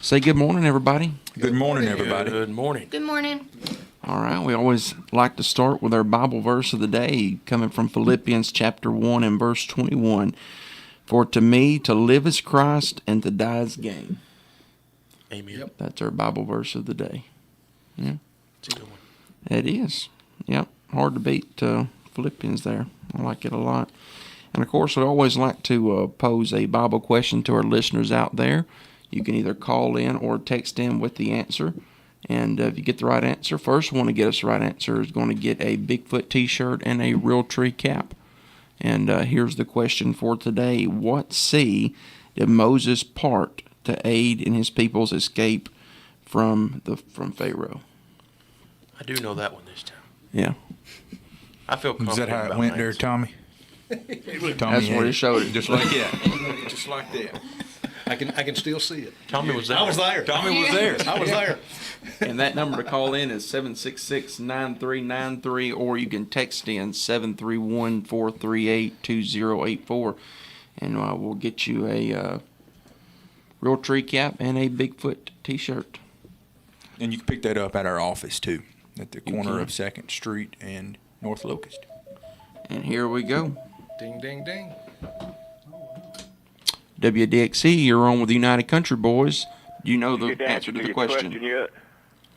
Say good morning, everybody. Good morning, everybody. Good morning. Good morning. All right, we always like to start with our Bible verse of the day, coming from Philippians chapter 1 and verse 21. For to me, to live is Christ, and to die is gain. Amen. Yep. That's our Bible verse of the day. Yeah, It's a good one. it is. Yep, hard to beat Philippians there. I like it a lot. And, of course, we always like to pose a Bible question to our listeners out there. You can either call in or text in with the answer. And if you get the right answer, first one to get us the right answer is going to get a Bigfoot t-shirt and a real tree cap. And here's the question for today. What sea did Moses part to aid in his people's escape from Pharaoh? I do know that one this time. Yeah. I feel confident. Is that how it about went my there, answer. Tommy? That's what it showed it. Just like that. Just like that. I can still see it. Tommy was there. I was there. Tommy was there. I was there. And that number to call in is 766-9393, or you can text in 731-438-2084, and we'll get you a real tree cap and a Bigfoot t-shirt. And you can pick that up at our office, too, at the corner can. of 2nd Street and North Locust. And here we go. Ding, ding, ding. WDXE, you're on with the United Country Boys. Do you know the Get answer to the your question? yet?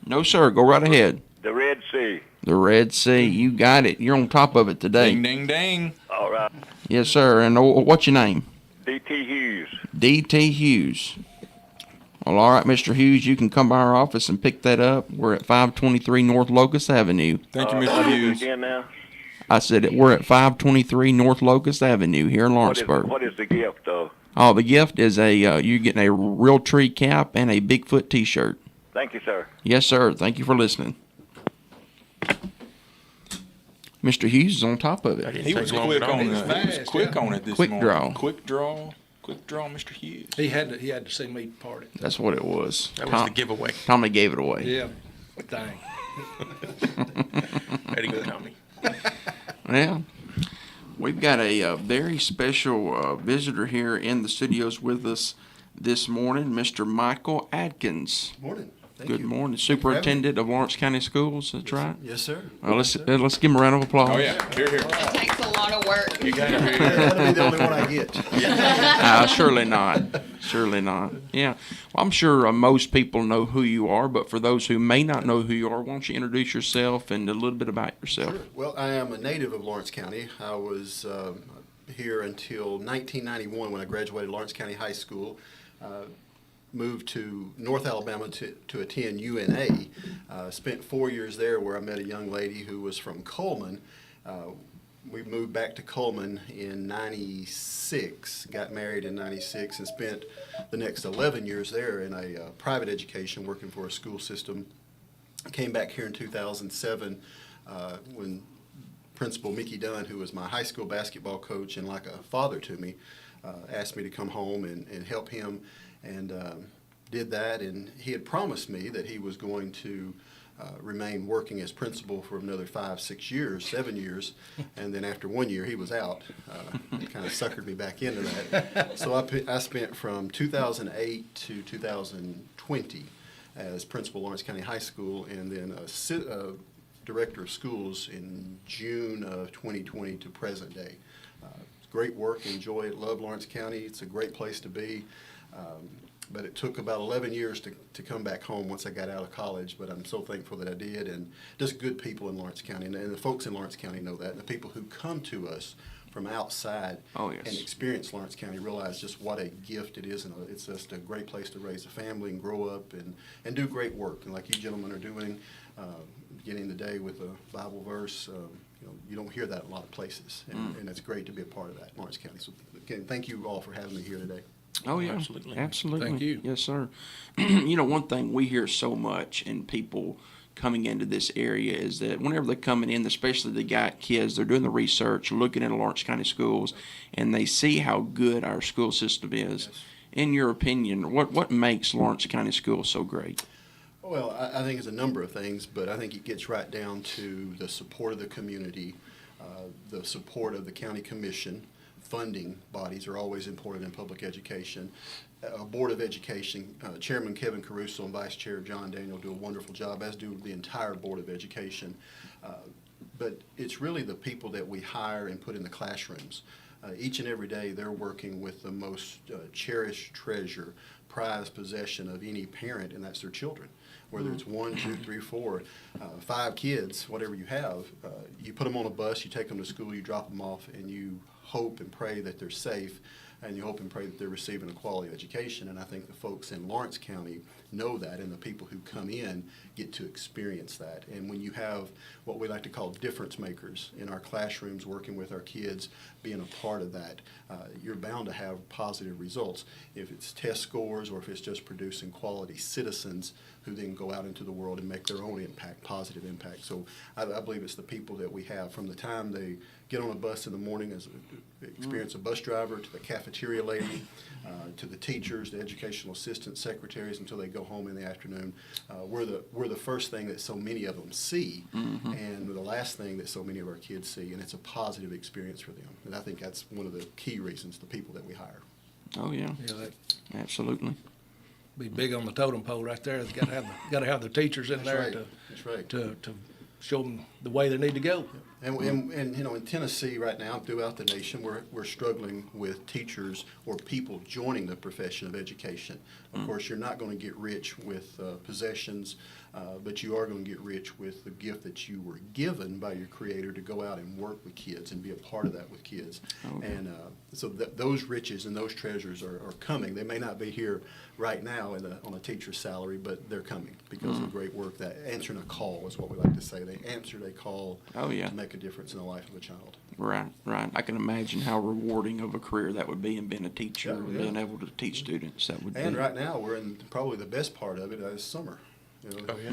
No, sir. Go right ahead. The Red Sea. The Red Sea. You got it. You're on top of it today. Ding, ding, ding. All right. Yes, sir. And what's your name? D.T. Hughes. D.T. Hughes. Well, all right, Mr. Hughes, you can come by our office and pick that up. We're at 523 North Locust Avenue. Thank you, What Mr. is it Hughes. again now? I said we're at 523 North Locust Avenue here in Lawrenceburg. What is the gift, though? Oh, the gift is you're getting a real tree cap and a Bigfoot t-shirt. Thank you, sir. Yes, sir. Thank you for listening. Mr. Hughes is on top of I it. didn't He take was long quick at all. on He was He was fast, quick yeah. on it this Quick morning. draw. Quick draw, Mr. Hughes. He had to see me part it. That's what it was. That was the giveaway. Tommy gave it away. Yeah. Dang. Way to go, Tommy. Yeah. We've got a very special visitor here in the studios with us this morning, Mr. Michael Adkins. Morning. Thank Good you. morning, Thank you for having me. Superintendent of Lawrence County Schools. That's right. Yes, sir. Well, let's give him a round of applause. Oh, yeah. Here, here. It takes a lot of work. You got it. That'll be the only one I get. Surely not. Surely not. Yeah. Well, I'm sure most people know who you are, but for those who may not know who you are, why don't you introduce yourself and a little bit about yourself? Sure. Well, I am a native of Lawrence County. I was here until 1991 when I graduated Lawrence County High School. Moved to North Alabama to attend UNA. Spent 4 years there where I met a young lady who was from Coleman. We moved back to Coleman in 96, got married in 96, and spent the next 11 years there in a private education working for a school system. Came back here in 2007 when Principal Mickey Dunn, who was my high school basketball coach and like a father to me, asked me to come home and help him, and did that. And he had promised me that he was going to remain working as principal for another 5, 6 years, 7 years, and then after 1 year he was out. Kind of suckered me back into that. So I spent from 2008 to 2020 as principal Lawrence County High School, and then director of schools in June of 2020 to present day. Great work, enjoy it, love Lawrence County. It's a great place to be. But it took about 11 years to come back home once I got out of college, but I'm so thankful that I did, and just good people in Lawrence County, and the folks in Lawrence County know that, and the people who come to us from outside and experience Lawrence County realize just what a gift it is, and it's just a great place to raise a family and grow up and do great work, and like you gentlemen are doing, beginning the day with a Bible verse. You don't hear that in a lot of places, and it's great to be a part of that in Lawrence County. So again, thank you all for having me here today. Oh, yeah. Absolutely. Absolutely. Thank you. Yes, sir. One thing we hear so much in people coming into this area is that whenever they're coming in, especially the got kids, they're doing the research, looking at Lawrence County schools, and they see how good our school system is. Yes. In your opinion, what makes Lawrence County schools so great? Well, I think it's a number of things, but I think it gets right down to the support of the community, the support of the county commission. Funding bodies are always important in public education, Board of Education. Chairman Kevin Caruso and Vice Chair John Daniel do a wonderful job, as do the entire Board of Education. But it's really the people that we hire and put in the classrooms. Each and every day they're working with the most cherished treasure, prized possession of any parent, and that's their children. Whether it's 1, 2, 3, 4, 5 kids, whatever you have, you put them on a bus, you take them to school, you drop them off, and you hope and pray that they're safe, and you hope and pray that they're receiving a quality education. And I think the folks in Lawrence County know that, and the people who come in get to experience that. And when you have what we like to call difference makers in our classrooms working with our kids, being a part of that, you're bound to have positive results. If it's test scores or if it's just producing quality citizens who then go out into the world and make their own impact, positive impact. So I believe it's the people that we have from the time they get on a bus in the morning as experience a bus driver, to the cafeteria lady, to the teachers, the educational assistants, secretaries, until they go home in the afternoon. We're the first thing that so many of them see, and the last thing that so many of our kids see, and it's a positive experience for them. And I think that's one of the key reasons, the people that we hire. Oh, yeah. Yeah, that Absolutely. be big on the totem pole right there. Got to have the teachers in there right. That's right. to show them the way they need to go. And you know, in Tennessee right now, throughout the nation, we're struggling with teachers or people joining the profession of education. Of course, you're not going to get rich with possessions, but you are going to get rich with the gift that you were given by your Creator to go out and work with kids and be a part of that with kids. Okay. And so those riches and those treasures are coming. They may not be here right now on a teacher's salary, but they're coming because of the great work. That answering a call is what we like to say. They answered a call Oh, yeah. to make a difference in the life of a child. Right. I can imagine how rewarding of a career that would be, and being a teacher Yeah, and yeah. being able to teach students. That would And be. right now, we're in probably the best part of it is summer. You know, Oh, yeah.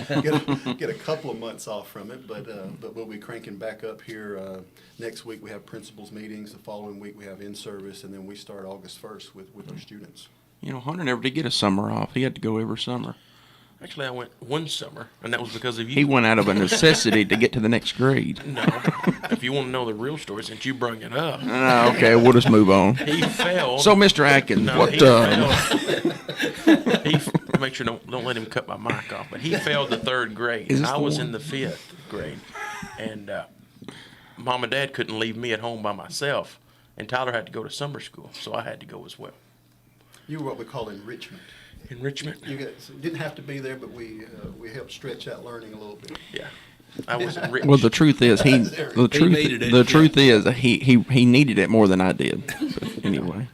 Mm-hmm. get a couple of months off from it, but we'll be cranking back up here. Next week we have principals meetings. The following week we have in-service, and then we start August 1st with our students. You know, Hunter never did get a summer off. He had to go every summer. Actually, I went one summer, and that was because of you. He went out of a necessity to get to the next grade. No. If you want to know the real story, since you brung it up, Okay, we'll just move on. he fell. So, Mr. Atkins, No, what? he failed. Make sure don't let him cut my mic off. But he failed the 3rd grade. Is And this I the was one? in the 5th grade, and Mom and Dad couldn't leave me at home by myself, and Tyler had to go to summer school, so I had to go as well. You were what we call enrichment. Enrichment. You didn't have to be there, but we helped stretch out learning a little bit. Yeah, I was enriched. Well, the truth is, he needed it. he needed it more than I did. But anyway,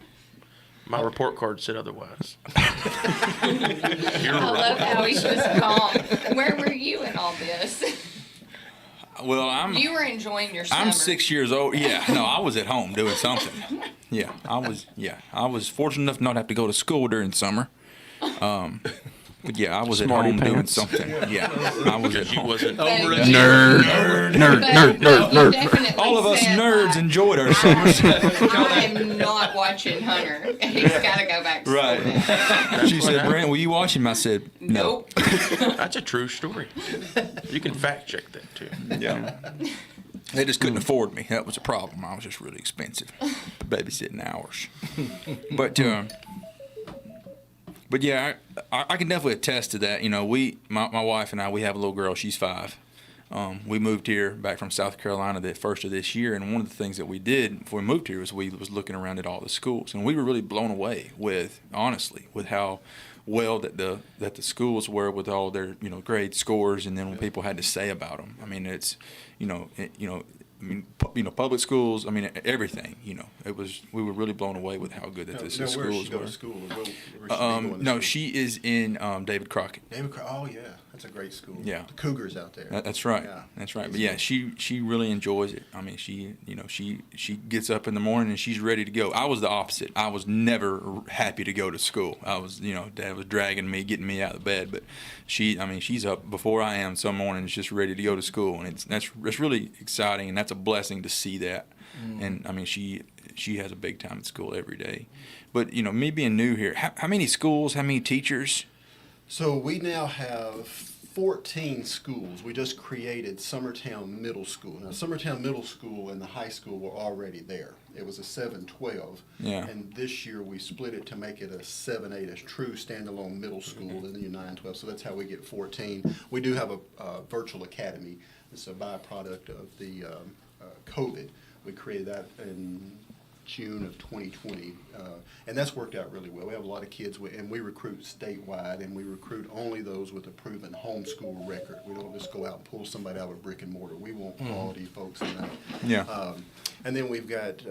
My report card said otherwise. I love how he was calm. Where were you in all this? Well, You were enjoying your summer. I'm 6 years old. Yeah, no, I was at home doing something. Yeah, I was fortunate enough not to have to go to school during summer. But yeah, I was Smarty at home doing pants. something. Yeah, I was at Because you home. wasn't. Nerd. All of us nerds enjoyed our summers. I am not watching Hunter. He's got to go back to Right. school now. She said, "Brent, will you watch him?" I said, "No." Nope. That's a true story. You can fact check that too. Yeah. They just couldn't afford me. That was a problem. I was just really expensive. Babysitting hours. But yeah, I can definitely attest to that. You know, my wife and I, we have a little girl. She's 5. We moved here back from South Carolina the first of this year, and one of the things that we did before we moved here was we was looking around at all the schools, and we were really blown away with how well that the schools were with all their grade scores, and then what people had to say about them. I mean, it's public schools. I mean, everything. We were really blown away with how good that the Where does schools she go were. to school? Or where should she be going to No, school? she is in David Crockett. Oh yeah, that's a great school. Yeah. The Cougars out there. That's right. Yeah. That's right. But yeah, she really enjoys it. I mean, she gets up in the morning and she's ready to go. I was the opposite. I was never happy to go to school. I was, Dad was dragging me, getting me out of bed. But she's up before I am some mornings, just ready to go to school, and that's really exciting, and that's a blessing to see that. And I mean, she has a big time at school every day. But me being new here, how many schools, how many teachers? So we now have 14 schools. We just created Summertown Middle School. Now, Summertown Middle School and the high school were already there. It was a 7-12. Yeah. And this year we split it to make it a 7-8, a true standalone middle school in the 9-12. So that's how we get 14. We do have a virtual academy. It's a byproduct of the COVID. We created that in June of 2020, and that's worked out really well. We have a lot of kids, and we recruit statewide, and we recruit only those with a proven homeschool record. We don't just go out and pull somebody out of a brick and mortar. We want quality folks in that. Yeah. And then we've got,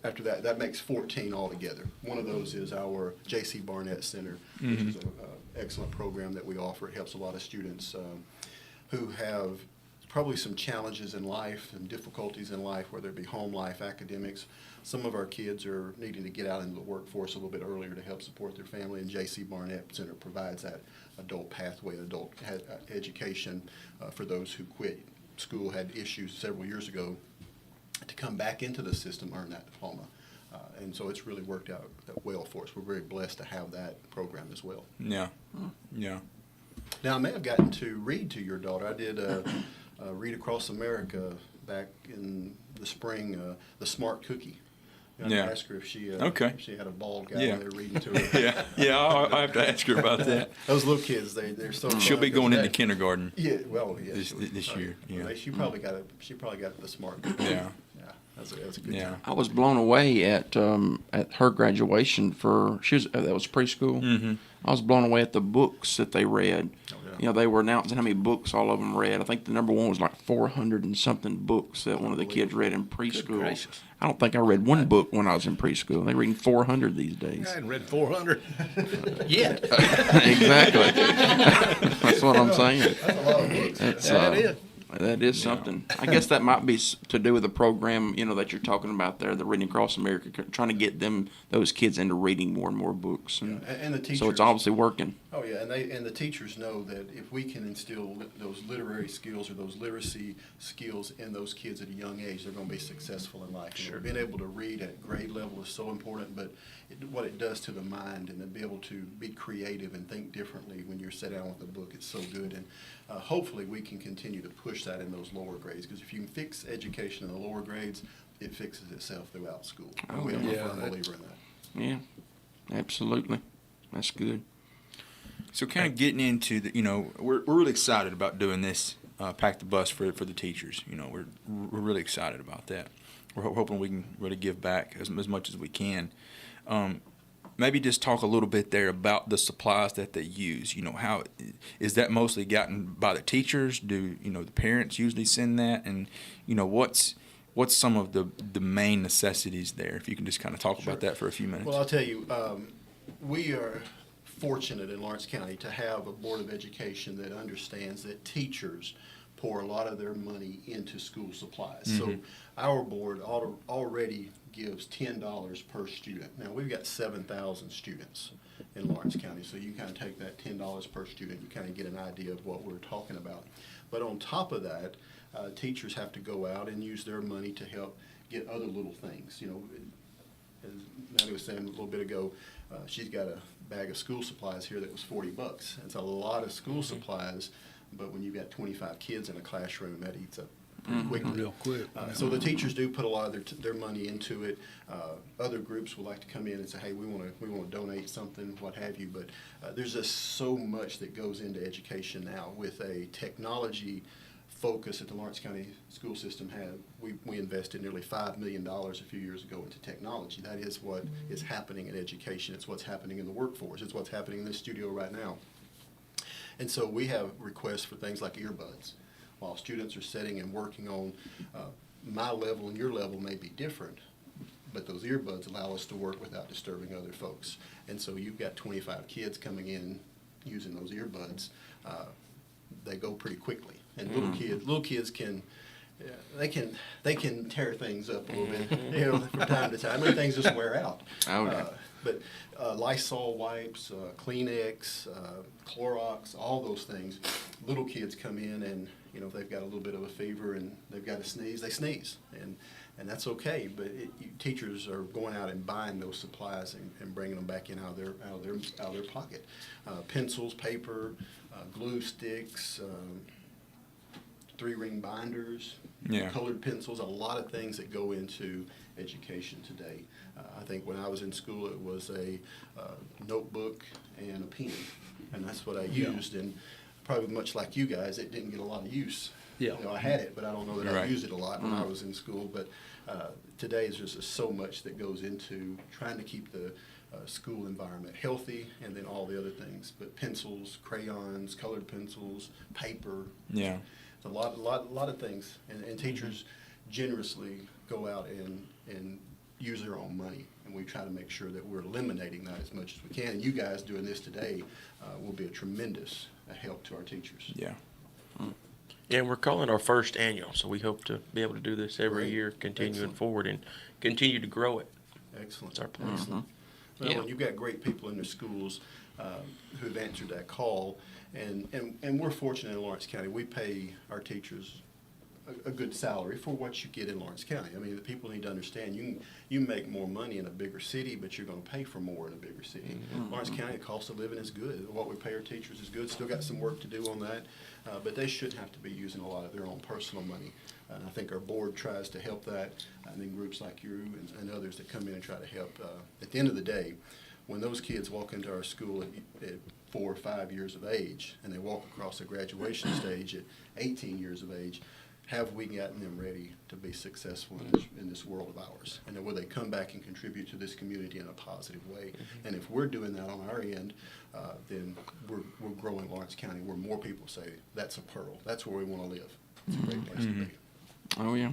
after that makes 14 altogether. One of those is our J.C. Barnett Center, which is an excellent program that we offer. It helps a lot of students who have probably some challenges in life and difficulties in life, whether it be home life, academics. Some of our kids are needing to get out into the workforce a little bit earlier to help support their family, and J.C. Barnett Center provides that adult pathway, adult education for those who quit school, had issues several years ago, to come back into the system, earn that diploma. And so it's really worked out well for us. We're very blessed to have that program as well. Yeah. Yeah. Now, I may have gotten to read to your daughter. I did Read Across America back in the spring, The Smart Cookie. I Yeah. asked her if she Okay. if she had a bald guy Yeah. there reading to her. Yeah. Yeah. I have to ask her about that. Those little kids, they're so She'll fun be going 'cause into kindergarten. Yeah, well, yeah. This year, yeah. Well, she probably got the Smart Cookie. Yeah. Yeah, that's a good Yeah. time. I was blown away at her graduation for that was preschool. Mm-hmm. I was blown away at the books that they read. Oh, yeah. You know, they were announcing how many books all of them read. I think the number one was like 400 and something books that one of the kids read in preschool. gracious. I don't think I read one book when I was in preschool. They're reading 400 these days. I hadn't read 400 yet. Exactly. That's what I'm saying. That's a lot of books. It's, That is. That is something. I guess that might be to do with the program, you know, that you're talking about there, the Reading Across America, trying to get those kids into reading more and more books. And And the teachers. so it's obviously working. Oh, yeah, and the teachers know that if we can instill those literary skills or those literacy skills in those kids at a young age, they're going to be successful in life. Sure. Being able to read at grade level is so important, but what it does to the mind and to be able to be creative and think differently when you're sat down with a book, it's so good. And hopefully we can continue to push that in those lower grades, because if you can fix education in the lower grades, it fixes itself throughout school. Oh, I'm yeah. a firm believer in that. Yeah, absolutely. That's good. So kind of getting into the, you know, we're really excited about doing this, Pack the Bus for the teachers. You know, we're really excited about that. We're hoping we can really give back as much as we can. Maybe just talk a little bit there about the supplies that they use. You know, how is that mostly gotten by the teachers? Do the parents usually send that? And what's some of the main necessities there? If you can just kind of talk about that for a few minutes. Well, I'll tell you, we are fortunate in Lawrence County to have a Board of Education that understands that teachers pour a lot of their money into school supplies. So our board already gives $10 per student. Now, we've got 7,000 students in Lawrence County, so you kind of take that $10 per student, you kind of get an idea of what we're talking about. But on top of that, teachers have to go out and use their money to help get other little things. As Maddie was saying a little bit ago, she's got a bag of school supplies here that was $40. It's a lot of school supplies, but when you've got 25 kids in a classroom, that eats up pretty quickly. Real quick. So the teachers do put a lot of their money into it. Other groups would like to come in and say, hey, we want to donate something, what have you. But there's just so much that goes into education now with a technology focus that the Lawrence County school system had. We invested nearly $5 million a few years ago into technology. That is what is happening in education. It's what's happening in the workforce. It's what's happening in this studio right now. And so we have requests for things like earbuds. While students are sitting and working on my level and your level may be different, but those earbuds allow us to work without disturbing other folks. And so you've got 25 kids coming in using those earbuds. They go pretty quickly. And little kids can, they can tear things up a little bit, from time to time. I mean, things just wear out. Oh, yeah. But Lysol wipes, Kleenex, Clorox, all those things. Little kids come in and, if they've got a little bit of a fever and they've got to sneeze, they sneeze. And And that's okay, but teachers are going out and buying those supplies and bringing them back in out of their pocket. Pencils, paper, glue sticks, 3-ring binders, Yeah. colored pencils, a lot of things that go into education today. I think when I was in school, it was a notebook and a pen, and that's what I used. And probably much like you guys, it didn't get a lot of use. Yeah. You know, I had it, but I don't know that I Right. used it a lot when I was in school. But today, there's just so much that goes into trying to keep the school environment healthy, and then all the other things. But pencils, crayons, colored pencils, paper. Yeah. A lot of things, and teachers generously go out and use their own money, and we try to make sure that we're eliminating that as much as we can. And you guys doing this today will be a tremendous help to our teachers. Yeah. Yeah, we're calling our first annual, so we hope to be able to do this every Great. year, continuing Excellent. forward and continue to grow it. Excellent. That's our plan. Excellent. Well, Yeah. and you've got great people in the schools who've answered that call, and we're fortunate in Lawrence County. We pay our teachers a good salary for what you get in Lawrence County. I mean, the people need to understand you make more money in a bigger city, but you're going to pay for more in a bigger city. Lawrence County, the cost of living is good. What we pay our teachers is good. Still got some work to do on that, but they shouldn't have to be using a lot of their own personal money. And I think our board tries to help that, and then groups like you and others that come in and try to help. At the end of the day, when those kids walk into our school at 4 or 5 years of age, and they walk across the graduation stage at 18 years of age, have we gotten them ready to be successful in this world of ours? And then will they come back and contribute to this community in a positive way? And if we're doing that on our end, then we're growing Lawrence County, where more people say, that's a pearl. That's where we want to live. It's a great place to be. Oh, yeah.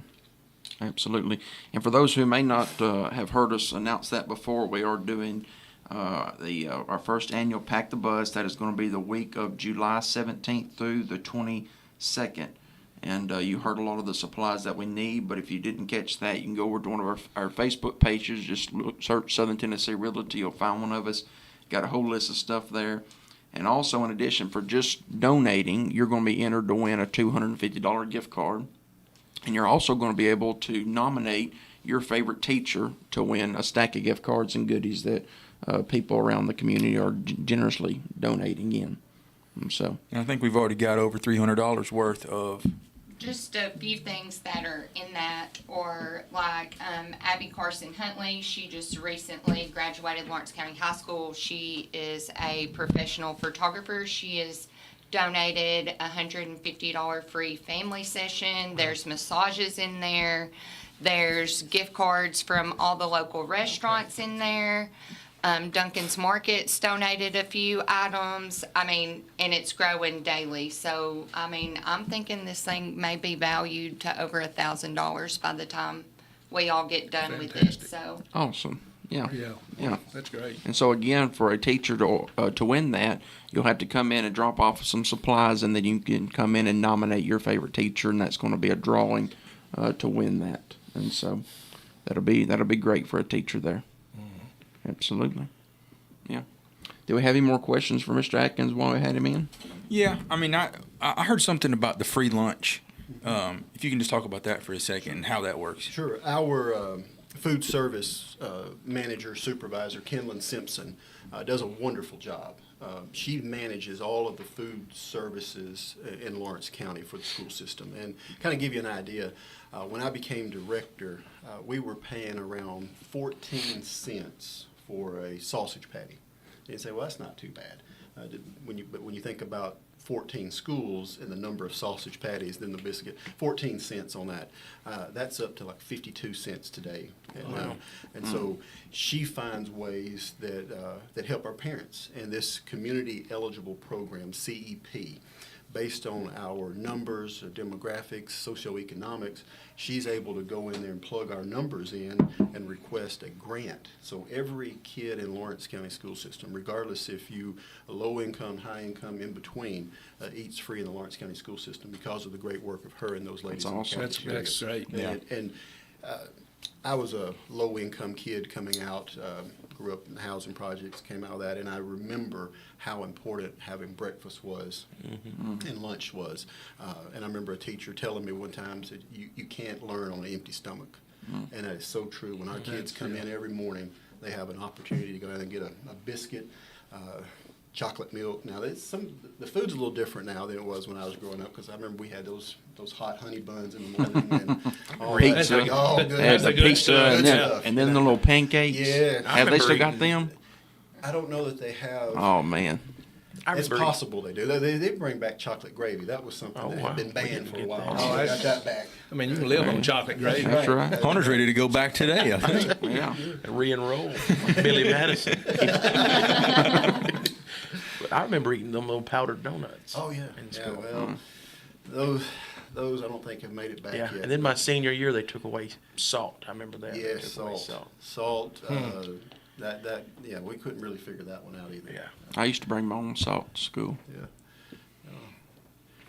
Absolutely. And for those who may not have heard us announce that before, we are doing our first annual Pack the Bus. That is going to be the week of July 17th through the 22nd. And you heard a lot of the supplies that we need, but if you didn't catch that, you can go over to one of our Facebook pages, just search Southern Tennessee Realty, you'll find one of us. Got a whole list of stuff there. And also, in addition, for just donating, you're going to be entered to win a $250 gift card. And you're also going to be able to nominate your favorite teacher to win a stack of gift cards and goodies that people around the community are generously donating in. And so, And I think we've already got over $300 worth of. Just a few things that are in that, or like Abby Carson Huntley, she just recently graduated Lawrence County High School. She is a professional photographer. She has donated a $150 free family session. There's massages in there. There's gift cards from all the local restaurants in there. Duncan's Markets donated a few items. I mean, and it's growing daily. So, I mean, I'm thinking this thing may be valued to over $1,000 by the time we all get done with it. Fantastic. So, awesome. Yeah. Yeah, that's great. And so again, for a teacher to win that, you'll have to come in and drop off some supplies, and then you can come in and nominate your favorite teacher, and that's going to be a drawing to win that. And so that'll be great for a teacher there. Absolutely. Yeah. Do we have any more questions for Mr. Atkins while we had him in? Yeah, I mean, I heard something about the free lunch. If you can just talk about that for a second and how that works. Sure. Our food service manager, supervisor, Kenlyn Simpson, does a wonderful job. She manages all of the food services in Lawrence County for the school system. And kind of give you an idea, when I became director, we were paying around 14 cents for a sausage patty. And you say, well, that's not too bad. But when you think about 14 schools and the number of sausage patties, then the biscuit, 14 cents on that. That's up to like 52 cents today. And so she finds ways that help our parents. And this community eligible program, CEP, based on our numbers, demographics, socioeconomics, she's able to go in there and plug our numbers in and request a grant. So every kid in Lawrence County school system, regardless if you low income, high income, in between, eats free in the Lawrence County school system because of the great work of her and those ladies. That's in the awesome. cafeteria. That's great. Yeah. And I was a low-income kid coming out, grew up in the housing projects, came out of that, and I remember how important having breakfast was and lunch was. And I remember a teacher telling me one time, said, you can't learn on an empty stomach. And that is so true. When our kids come in every morning, they have an opportunity to go out and get a biscuit, chocolate milk. Now, the food's a little different now than it was when I was growing up, because I remember we had those hot honey buns in the morning and all Pizza. that. Oh, good. There's the good pizza stuff. and Good then, stuff. and then the little pancakes. Yeah. I Have they still remember got them? I don't know that they have. Oh man. I It's remember possible they do. They bring back chocolate gravy. That was something Oh, that wow. had been We banned didn't for a get while. that. So I got that back. I mean, you can live on chocolate gravy. That's right. Hunter's ready to go back today, I think. Yeah. re-enroll Billy Madison. But I remember eating them little powdered donuts. Oh yeah. In Yeah. school. Well, those I don't think have made it back Yeah, yet. and then my senior year they took away salt. I remember that. They Yes, took away salt. Yeah, we couldn't really figure that one out either. Yeah. I used to bring my own salt to school. Yeah.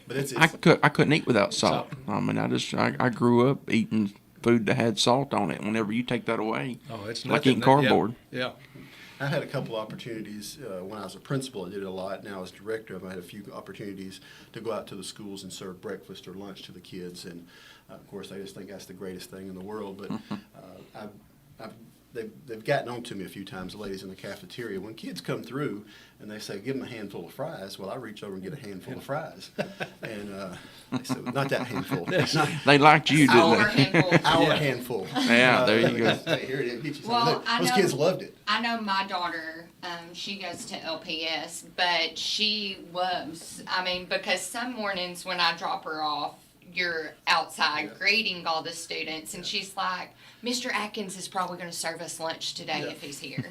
But it's I couldn't eat without salt. I mean, I grew up eating food that had salt on it. Whenever you take that away, Oh, it's like nothing. eating cardboard. Yeah. I had a couple opportunities when I was a principal. I did it a lot. Now as director, I had a few opportunities to go out to the schools and serve breakfast or lunch to the kids. And of course, I just think that's the greatest thing in the world. But they've gotten on to me a few times, the ladies in the cafeteria. When kids come through and they say, give them a handful of fries, well, I reach over and get a handful of fries. And they said, not that handful. They liked you, didn't Our they? handful. Our handful. Yeah, there you go. Here it is. Get you some. Well, I Those know- kids loved it. I know my daughter, she goes to LPS, but she loves, because some mornings when I drop her off, you're outside greeting all the students, and she's like, Mr. Atkins is probably going to serve us lunch today if he's here.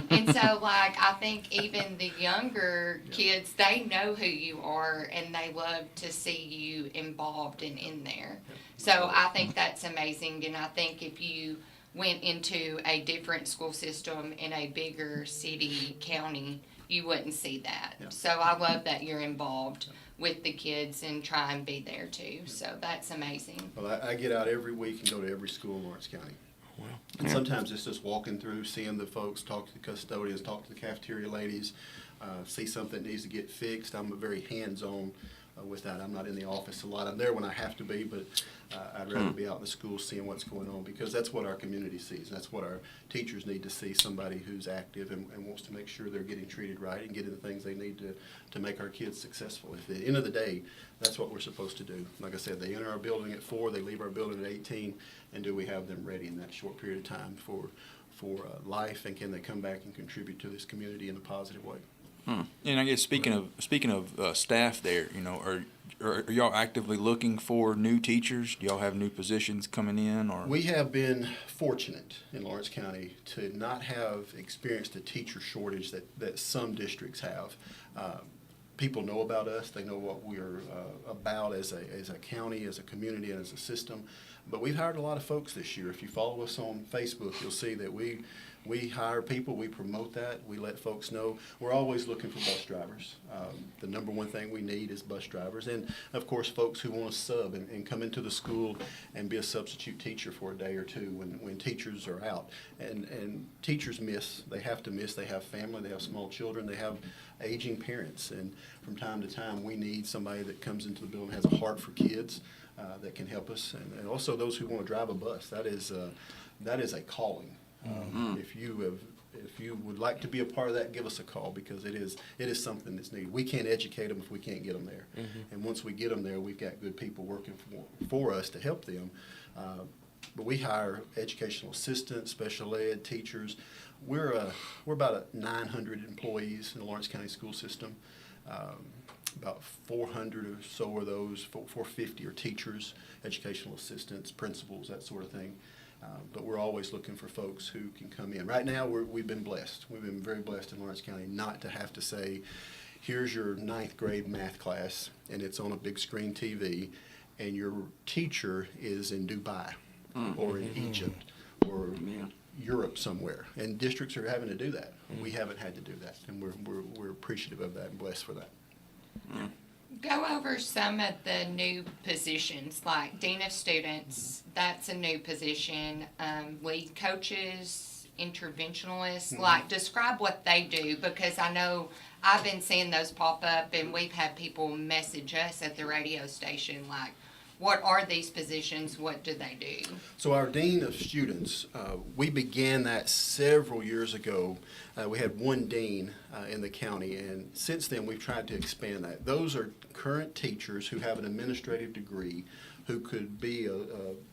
And so, I think even the younger kids, they know who you are, and they love to see you involved and in there. So I think that's amazing, and I think if you went into a different school system in a bigger city, county, you wouldn't see that. So I love that you're involved with the kids and try and be there too. So that's amazing. Well, I get out every week and go to every school in Lawrence County. Wow. And sometimes it's just walking through, seeing the folks, talk to the custodians, talk to the cafeteria ladies, see something that needs to get fixed. I'm very hands-on with that. I'm not in the office a lot. I'm there when I have to be, but I'd rather be out in the schools seeing what's going on, because that's what our community sees. That's what our teachers need to see, somebody who's active and wants to make sure they're getting treated right and getting the things they need to make our kids successful. At the end of the day, that's what we're supposed to do. Like I said, they enter our building at 4, they leave our building at 18, and do we have them ready in that short period of time for life, and can they come back and contribute to this community in a positive way? And I guess speaking of staff there, are y'all actively looking for new teachers? Do y'all have new positions coming in, or? We have been fortunate in Lawrence County to not have experienced a teacher shortage that some districts have. People know about us. They know what we're about as a county, as a community, and as a system. But we've hired a lot of folks this year. If you follow us on Facebook, you'll see that we hire people, we promote that, we let folks know. We're always looking for bus drivers. The number one thing we need is bus drivers. And, of course, folks who want to sub and come into the school and be a substitute teacher for a day or two when teachers are out. And teachers miss. They have to miss. They have family. They have small children. They have aging parents. And from time to time, we need somebody that comes into the building and has a heart for kids that can help us. And also those who want to drive a bus. That is a calling. If you would like to be a part of that, give us a call, because it is something that's needed. We can't educate them if we can't get them there. And once we get them there, we've got good people working for us to help them. But we hire educational assistants, special ed, teachers. We're about 900 employees in the Lawrence County school system. About 400 or so of those, 450 are teachers, educational assistants, principals, that sort of thing. But we're always looking for folks who can come in. Right now, we've been blessed. We've been very blessed in Lawrence County not to have to say, here's your 9th grade math class, and it's on a big screen TV, and your teacher is in Dubai or in Egypt or Europe somewhere. And districts are having to do that. We haven't had to do that, and we're appreciative of that and blessed for that. Go over some of the new positions, like Dean of Students, that's a new position, lead coaches, interventionalists, like describe what they do, because I know I've been seeing those pop up, and we've had people message us at the radio station like, what are these positions? What do they do? So our Dean of Students, we began that several years ago. We had one dean in the county, and since then we've tried to expand that. Those are current teachers who have an administrative degree, who could be a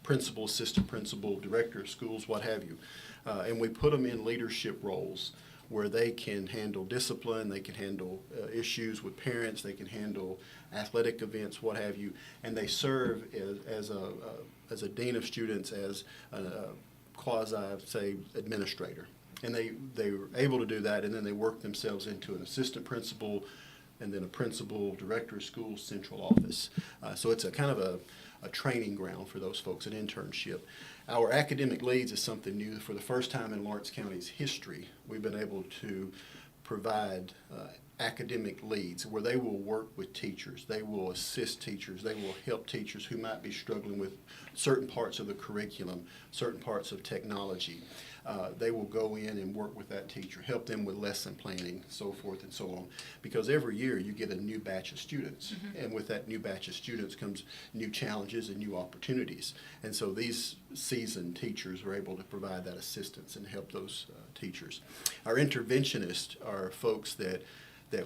principal, assistant principal, director of schools, what have you. And we put them in leadership roles where they can handle discipline, they can handle issues with parents, they can handle athletic events, what have you, and they serve as a dean of students, as a quasi, say, administrator. And they were able to do that, and then they work themselves into an assistant principal, and then a principal, director of schools, central office. So it's a kind of a training ground for those folks, an internship. Our academic leads is something new. For the first time in Lawrence County's history, we've been able to provide academic leads where they will work with teachers, they will assist teachers, they will help teachers who might be struggling with certain parts of the curriculum, certain parts of technology. They will go in and work with that teacher, help them with lesson planning, so forth and so on. Because every year you get a new batch of students, and with that new batch of students comes new challenges and new opportunities. And so these seasoned teachers are able to provide that assistance and help those teachers. Our interventionists are folks that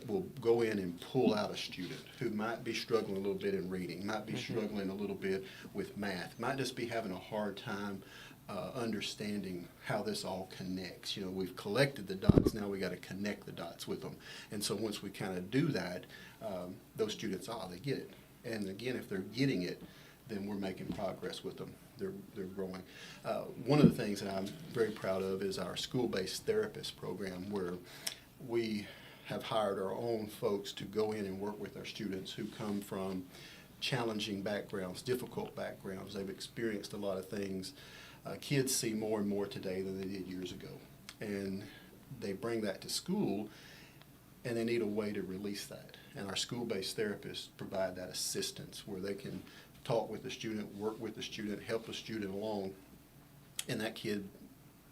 will go in and pull out a student who might be struggling a little bit in reading, might be struggling a little bit with math, might just be having a hard time understanding how this all connects. You know, we've collected the dots, now we got to connect the dots with them. And so once we kind of do that, those students, they get it. And again, if they're getting it, then we're making progress with them. They're growing. One of the things that I'm very proud of is our school-based therapist program, where we have hired our own folks to go in and work with our students who come from challenging backgrounds, difficult backgrounds. They've experienced a lot of things. Kids see more and more today than they did years ago. And they bring that to school, and they need a way to release that. And our school-based therapists provide that assistance where they can talk with the student, work with the student, help the student along. And that kid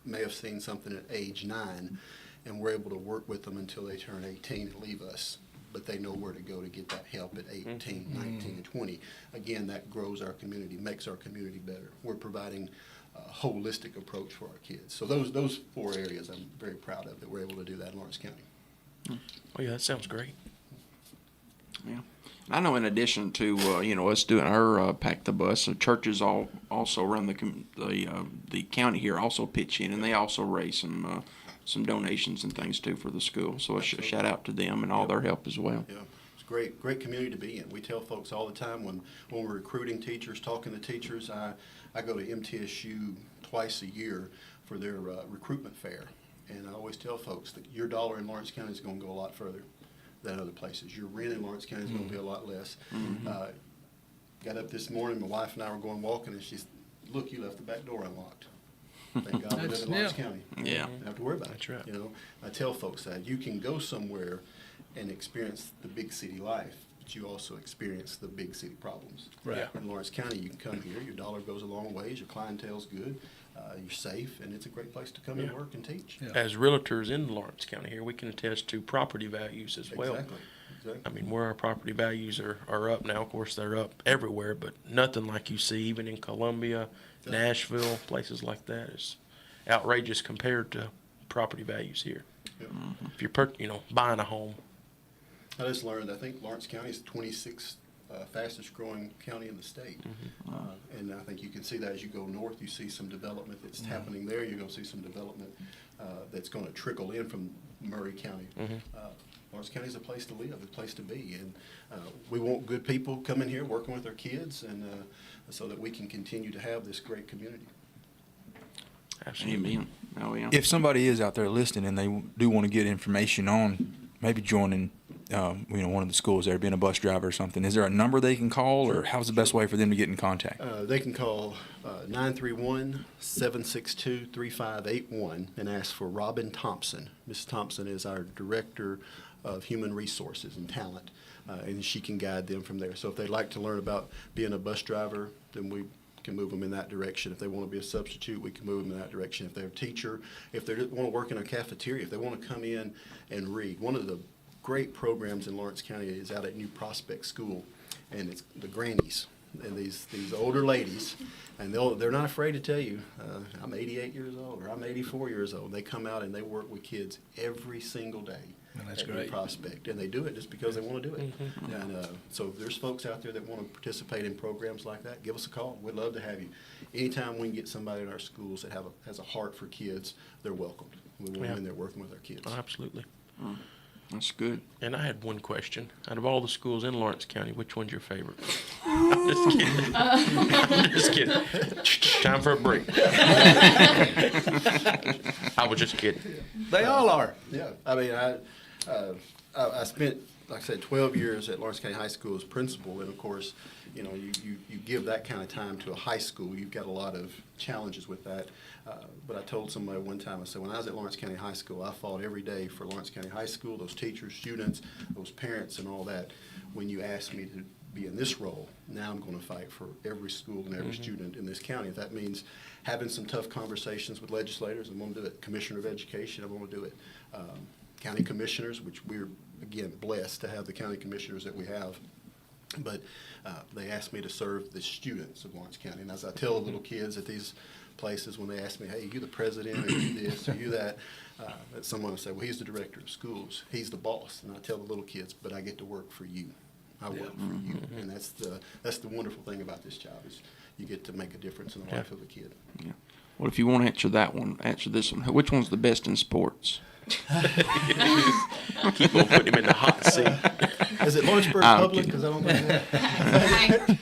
may have seen something at age 9, and we're able to work with them until they turn 18 and leave us. But they know where to go to get that help at 18, 19, and 20. Again, that grows our community, makes our community better. We're providing a holistic approach for our kids. So those 4 areas I'm very proud of that we're able to do that in Lawrence County. Oh, yeah, that sounds great. Yeah. I know in addition to, us doing our Pack the Bus, the churches also run the county here also pitch in, and they also raise some donations and things too for the school. So a shout out to them and all their help as well. Yeah, it's great community to be in. We tell folks all the time when we're recruiting teachers, talking to teachers, I go to MTSU twice a year for their recruitment fair. And I always tell folks that your dollar in Lawrence County is going to go a lot further than other places. Your rent in Lawrence County is going to be a lot less. Got up this morning, my wife and I were going walking, and she said, "Look, you left the back door unlocked." Thank God we live in Lawrence County. Yeah. Don't have to worry about it. That's right. You know, I tell folks that you can go somewhere and experience the big city life, but you also experience the big city problems. Right. In Lawrence County, you can come here, your dollar goes a long ways, your clientele's good, you're safe, and it's a great place to come and work and teach. Yeah. As realtors in Lawrence County here, we can attest to property values as well. Exactly. I mean, where our property values are up now, of course, they're up everywhere, but nothing like you see even in Columbia, Nashville, places like that is outrageous compared to property values here. Yeah. If you're, buying a home. I just learned, I think Lawrence County is the 26th fastest growing county in the state. And I think you can see that as you go north, you see some development that's happening there. You're going to see some development that's going to trickle in from Murray County. Lawrence County is a place to live, a place to be. And we want good people coming here, working with our kids, and so that we can continue to have this great community. Absolutely. Amen. Oh, yeah. If somebody is out there listening and they do want to get information on maybe joining, one of the schools there, being a bus driver or something, is there a number they can call, or how's the best way for them to get in contact? They can call 931-762-3581 and ask for Robin Thompson. Ms. Thompson is our Director of Human Resources and Talent, and she can guide them from there. So if they'd like to learn about being a bus driver, then we can move them in that direction. If they want to be a substitute, we can move them in that direction. If they're a teacher, if they want to work in a cafeteria, if they want to come in and read. One of the great programs in Lawrence County is out at New Prospect School, and it's the Grannies. and these older ladies, and they're not afraid to tell you, I'm 88 years old or I'm 84 years old. They come out and they work with kids every single day. And that's at New great. Prospect, and they do it just because they want to do it. And so if there's folks out there that want to participate in programs like that, give us a call. We'd love to have you. Anytime we can get somebody in our schools that has a heart for kids, they're welcomed. We want them in there working with our kids. Oh, absolutely. That's good. And I had one question. Out of all the schools in Lawrence County, which one's your favorite? I'm just kidding. I'm just kidding. Time for a break. I was just kidding. They all are. Yeah, I mean, I spent, like I said, 12 years at Lawrence County High School as principal, and of course, you know, you give that kind of time to a high school, you've got a lot of challenges with that. But I told somebody one time, I said, when I was at Lawrence County High School, I fought every day for Lawrence County High School, those teachers, students, those parents, and all that. When you asked me to be in this role, now I'm going to fight for every school and every student in this county. If that means having some tough conversations with legislators, I'm going to do it. Commissioner of Education, I'm going to do it. County commissioners, which we're, again, blessed to have the county commissioners that we have. But they asked me to serve the students of Lawrence County. And as I tell the little kids at these places, when they ask me, hey, you the president, or you this, or you that, someone will say, well, he's the director of schools. He's the boss. And I tell the little kids, but I get to work for you. I work for you. And that's the wonderful thing about this job is you get to make a difference in the life of a kid. Yeah. Well, if you want to answer that one, answer this one. Which one's the best in sports? Keep on putting him in the hot seat. Is it Lawrenceburg I'm Public? kidding. Because I don't know.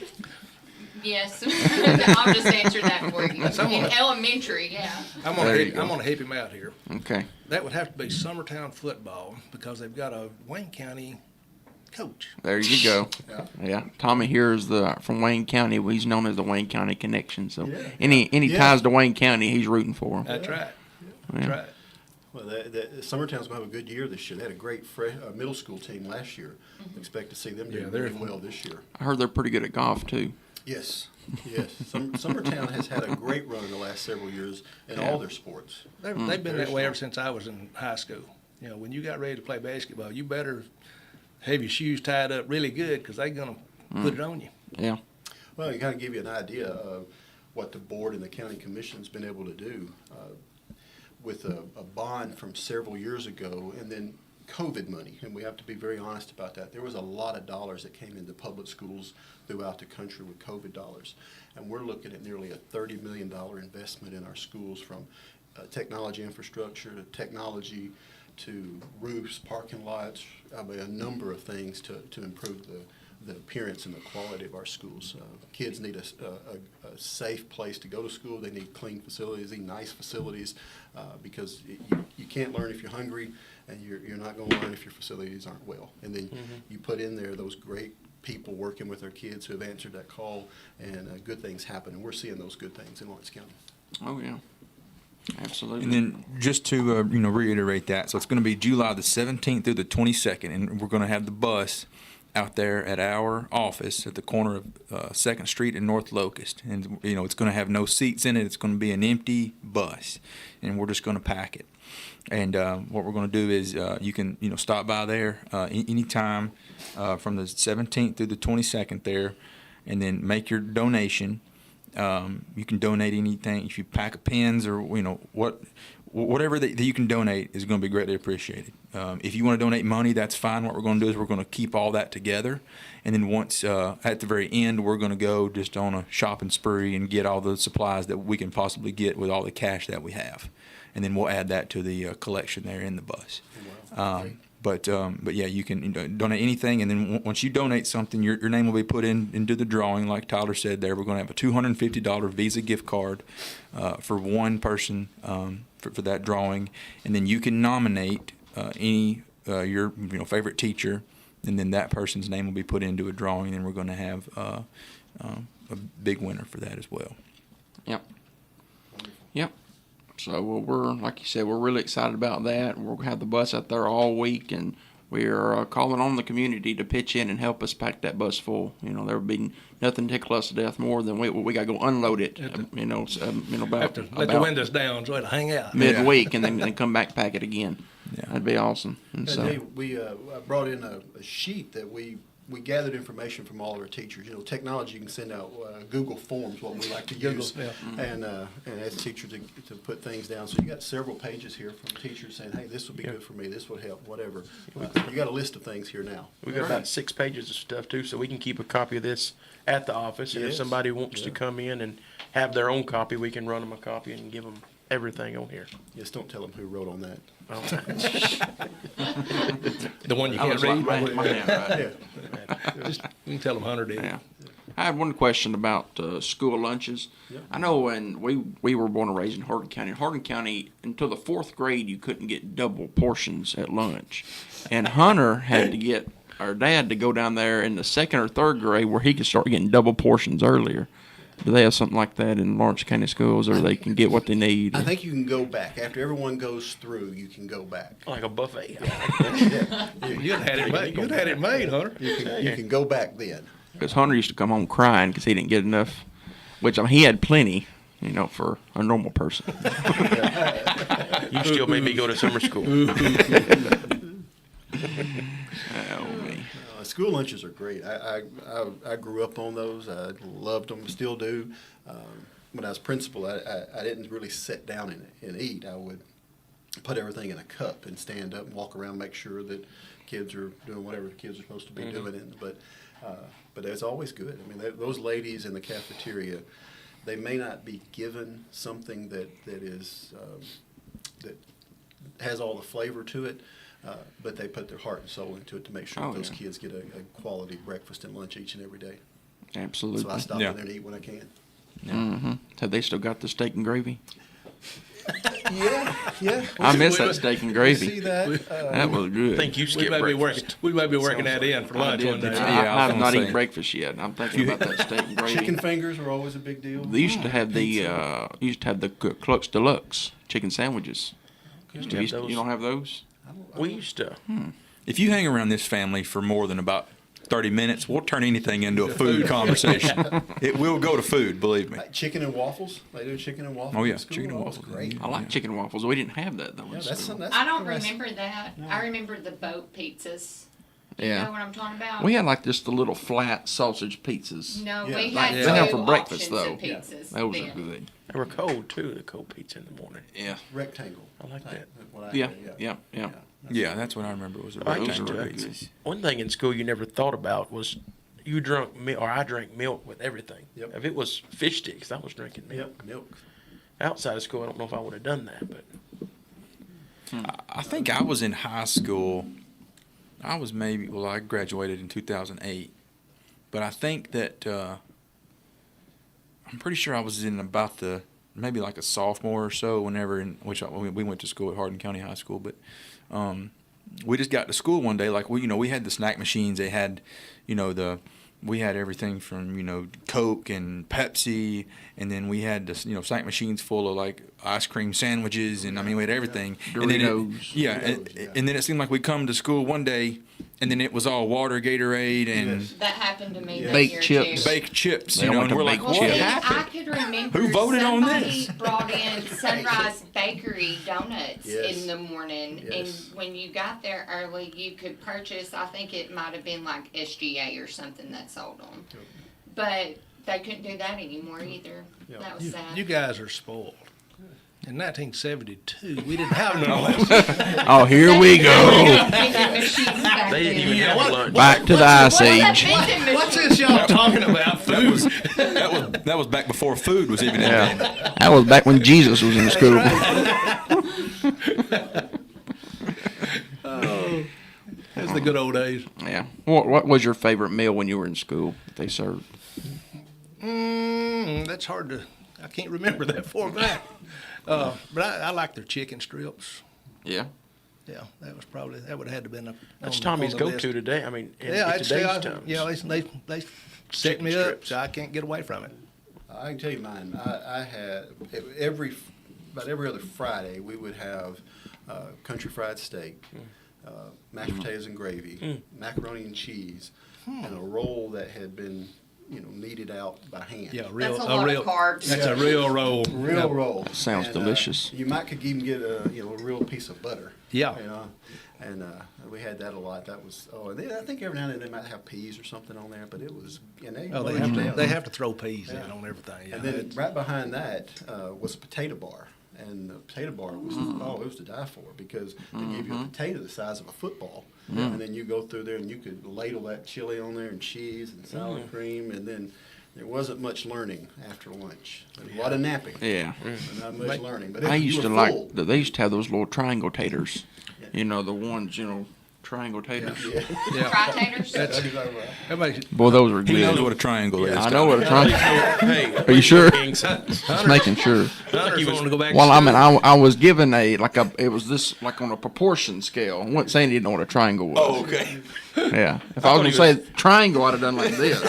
Yes, I'll just answer that for you. someone- In elementary, yeah. I'm There you go. gonna help him out here. Okay. That would have to be Summertown football because they've got a Wayne County coach. There you go. Yeah. Yeah. Tommy here is from Wayne County. He's known as the Wayne County Connection. So Yeah. any Yeah. ties to Wayne County, he's rooting for him. That's right. Yeah. That's right. Well, Summertown's going to have a good year this year. They had a great middle school team last year. Expect to see them Yeah, do they're- really well this year. I heard they're pretty good at golf too. Yes, yes. Summertown has had a great run in the last several years in all their sports. They've been Very that way ever strong. since I was in high school. You know, when you got ready to play basketball, you better have your shoes tied up really good because they're going to put it on you. Yeah. Well, to kind of give you an idea of what the board and the county commission's been able to do with a bond from several years ago, and then COVID money, and we have to be very honest about that. There was a lot of dollars that came into public schools throughout the country with COVID dollars, and we're looking at nearly a $30 million investment in our schools, from technology infrastructure to technology to roofs, parking lots, I mean, a number of things to improve the appearance and the quality of our schools. Kids need a safe place to go to school. They need clean facilities, they need nice facilities, because you can't learn if you're hungry, and you're not going to learn if your facilities aren't well. And then you put in there those great people working with our kids who have answered that call, and good things happen. And we're seeing those good things in Lawrence County. Oh yeah. Absolutely. And then just to reiterate that, so it's going to be July the 17th through the 22nd, and we're going to have the bus out there at our office at the corner of 2nd Street and North Locust. And, it's going to have no seats in it. It's going to be an empty bus, and we're just going to pack it. And what we're going to do is you can, stop by there anytime from the 17th through the 22nd there, and then make your donation. You can donate anything. If you pack of pens or, whatever that you can donate is going to be greatly appreciated. If you want to donate money, that's fine. What we're going to do is we're going to keep all that together. And then once at the very end, we're going to go just on a shopping spree and get all the supplies that we can possibly get with all the cash that we have. And then we'll add that to the collection there in the bus. But yeah, you can donate anything, and then once you donate something, your name will be put into the drawing. Like Tyler said there, we're going to have a $250 Visa gift card for one person for that drawing, and then you can nominate any your favorite teacher, and then that person's name will be put into a drawing, and then we're going to have a big winner for that as well. Yep. Yep. So we're, like you said, we're really excited about that. We'll have the bus out there all week, and we're calling on the community to pitch in and help us pack that bus full. There would be nothing tickle us to death more than we got to go unload it. Have About to let the windows down so it'll hang out. midweek, and then come back pack it again. Yeah. That'd be awesome. And so And we brought in a sheet that we we gathered information from all of our teachers. You know, technology, you can send out Google Forms, what we like to use, and ask teachers to put things down. So you got several pages here from teachers saying, hey, this would be good for me, this would help, whatever. You got a list of things here now. We got about 6 pages of stuff too, so we can keep a copy of this at the office. And if Yes. somebody wants to come in and have their own copy, we can run them a copy and give them everything on here. Just don't tell them who wrote on that. The one you I can't was like, read. my handwriting. Just, you can tell them Hunter did. Yeah. I had one question about school lunches. I know when we were born and raised in Hardin County, until the 4th grade, you couldn't get double portions at lunch. And Hunter had to get our dad to go down there in the 2nd or 3rd grade where he could start getting double portions earlier. Do they have something like that in Lawrence County schools, or they can get what they need? I think you can go back. After everyone goes through, you can go back. Like a buffet. You'd had it made. You'd had it made, Hunter. You can go back then. Because Hunter used to come home crying because he didn't get enough, which I mean, he had plenty, for a normal person. You still made me go to summer school. Oh, me. School lunches are great. I grew up on those. I loved them, still do. When I was principal, I didn't really sit down and eat. I would put everything in a cup and stand up and walk around, make sure that kids are doing whatever the kids are supposed to be doing. But it's always good. I mean, those ladies in the cafeteria, they may not be given something that has all the flavor to it, but they put their heart and soul into it to make sure those kids get a quality breakfast and lunch each and every day. Absolutely. So I stop in there and eat when I can. Mm-hmm. Have they still got the steak and gravy? Yeah. I miss that steak and gravy. See that? That was good. I think you We skipped may be breakfast. working. We may be working that in for lunch one day. I have was not gonna eaten say. breakfast yet. I'm thinking about that steak and gravy. Chicken fingers are always a big deal. They used to have the Clucks Deluxe chicken sandwiches. Used to have those. You don't have those? We used to. If you hang around this family for more than about 30 minutes, we'll turn anything into a food conversation. It will go to food, believe me. Chicken and waffles. They do chicken and waffles. Oh, yeah, in school. chicken and Oh, that's waffles. Great. I like chicken and waffles. We didn't have that though. Yeah, in that's school. that's I don't classic. remember that. I remember the boat pizzas. You Yeah. know what I'm talking about? We had like just the little flat sausage pizzas. No, Yeah. we Like had they have two for breakfast, options though. of pizzas. Those then. are good. They were cold too. The cold pizza in the morning. Yeah. Rectangle. I like that. What I Yeah. had, Yeah. Yeah, that's what I remember was a I used rectangle to. pizzas. One thing in school you never thought about was you drunk milk, or I drank milk with everything. Yep. If it was fish sticks, I was drinking milk. Yep, milk. Outside of school, I don't know if I would have done that, but I think I was in high school. I graduated in 2008. But I think that I'm pretty sure I was in about maybe like a sophomore or so we went to school at Hardin County High School. But we just got to school one day. Like we had the snack machines. They had, we had everything from, Coke and Pepsi, and then we had the, snack machines full of like ice cream sandwiches, and we had everything. Doritos. And then Doritos, and then it seemed like we'd come to school one day, and then it was all water, Gatorade, and Yes. That happened to me that Baked year chips. too. baked chips, They and went to we're like, baked what Well, chips. see, I happened? could remember Who voted on somebody this? brought in Sunrise Bakery donuts Yes. in the morning, Yes. and when you got there early, you could purchase. I think it might have been like SGA or something that sold them, but they couldn't do that anymore either. That was sad. You guys are spoiled. In 1972, we didn't have none of that. Oh, here we go. Vending machines back they didn't then. even have what- lunch. Back to the ice What's that age. vending machine? What's this y'all talking about? Food. That was back before food was even invented. Yeah. That was back when Jesus was in school. That's the good old days. Yeah. What was your favorite meal when you were in school that they served? That's hard to. I can't remember that far back. But I like their chicken strips. Yeah. Yeah, that would have had to been. That's on Tommy's the go-to list. today. In Yeah, today's times. they set Chicken me up, strips. so I can't get away from it. I can tell you mine. I had about every other Friday we would have country fried steak, mashed potatoes and gravy, macaroni and cheese, and a roll that had been kneaded out by hand. Yeah, That's a lot of carbs. That's a real roll. Real roll. Sounds And, delicious. You might could even get a real piece of butter. Yeah. And we had that a lot. That was and then I think every now and then they might have peas or something on there, but it was They have to throw peas in on everything. Yeah. And then right behind that was a potato bar. And the potato bar was it was to die for, because they gave you a potato the size of a football, and then you go through there and you could ladle that chili on there and cheese and sour cream, and then there wasn't much learning after lunch. There was a lot of napping, Yeah. but not much learning. But I you used were to like full. they used to have those little triangle taters. The ones triangle taters. Tri-taters? That's exactly right. That makes it, Boy, those were He knows good. what a triangle is. I know what a triangle. Hey, Are you sure? king size. Just making sure. Hunters want to go back. Well, to I mean, school. I was given it was this like on a proportion scale. I wasn't saying he didn't know what a triangle was. Oh, okay. Yeah. If I was gonna say triangle, I'd have done like this.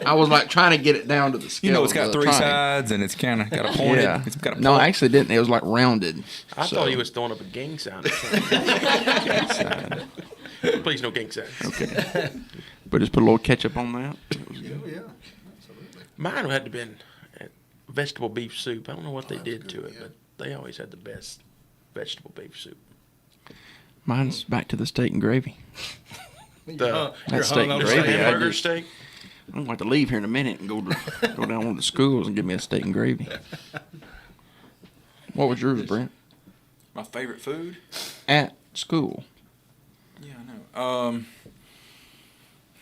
I was like trying to get it down to the scale. You know, it's got of the three triangle. sides and it's kind of got a pointed. Yeah. It's got a No, point. I actually didn't. It was like rounded. I So- thought he was throwing up a gang sign or something. Please, no gang signs. Okay. But just put a little ketchup on that. It was good. Oh, yeah, absolutely. Mine had to been vegetable beef soup. I don't know what they did to it, but they always had the best vegetable beef soup. Mine's back to the steak and gravy. You're the- hung- That you're steak hung on and the gravy, same- I Hamburger just- steak. I'm going to leave here in a minute and go down one of the schools and get me a steak and gravy. What was yours, Brent? My favorite food? At school. Yeah, I know.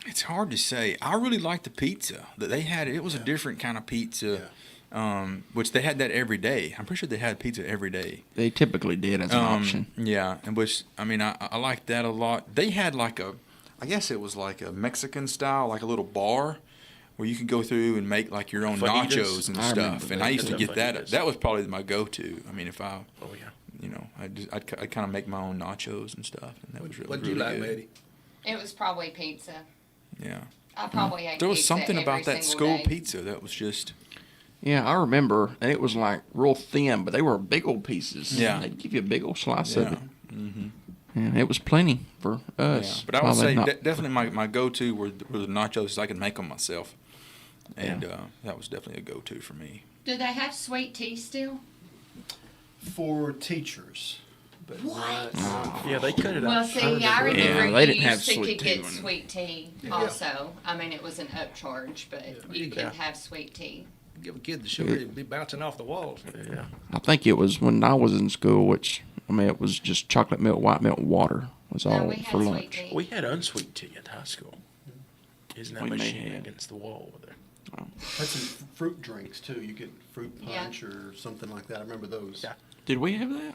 It's hard to say. I really liked the pizza that they had. It was a different kind of pizza, which they had that every day. I'm pretty sure they had pizza every day. They typically did as an option. Yeah, and which I liked that a lot. They had I guess it was like a Mexican style, like a little bar where you could go through and make like your own Fajitas? nachos and I remember stuff. And that. I used to The get that. fajitas. That was probably my go-to. I mean, if I, Oh yeah. I'd kind of make my own nachos and stuff, and that was really, What'd you really like, good. Maddie? It was probably pizza. Yeah. I probably ate There was pizza something every about that single school day. pizza that was just Yeah, I remember. And it was like real thin, but they were big old pieces. Yeah. They'd give you a big old slice yeah. of it. And it was plenty for Yeah. us. But I would Probably say not- definitely my go-to were the nachos. So I could make them myself, and that was definitely a go-to for me. Do they have sweet tea still? For teachers, but not. Yeah, they cut it Well, out. see, I remember Yeah, you they didn't have used to sweet could tea get when- sweet tea also. I mean, it was an upcharge, but you could Yeah. have sweet tea. Give a kid the sugar, he'd be bouncing off the walls. Yeah. I think it was when I was in school, which, it was just chocolate milk, white milk, water was No, all we had for sweet lunch. tea. We had unsweet tea at high school. Isn't that We may machine have. against the wall over there? Had some fruit drinks too. You get fruit Yeah. punch or something like that. I remember those. Yeah. Did we have that?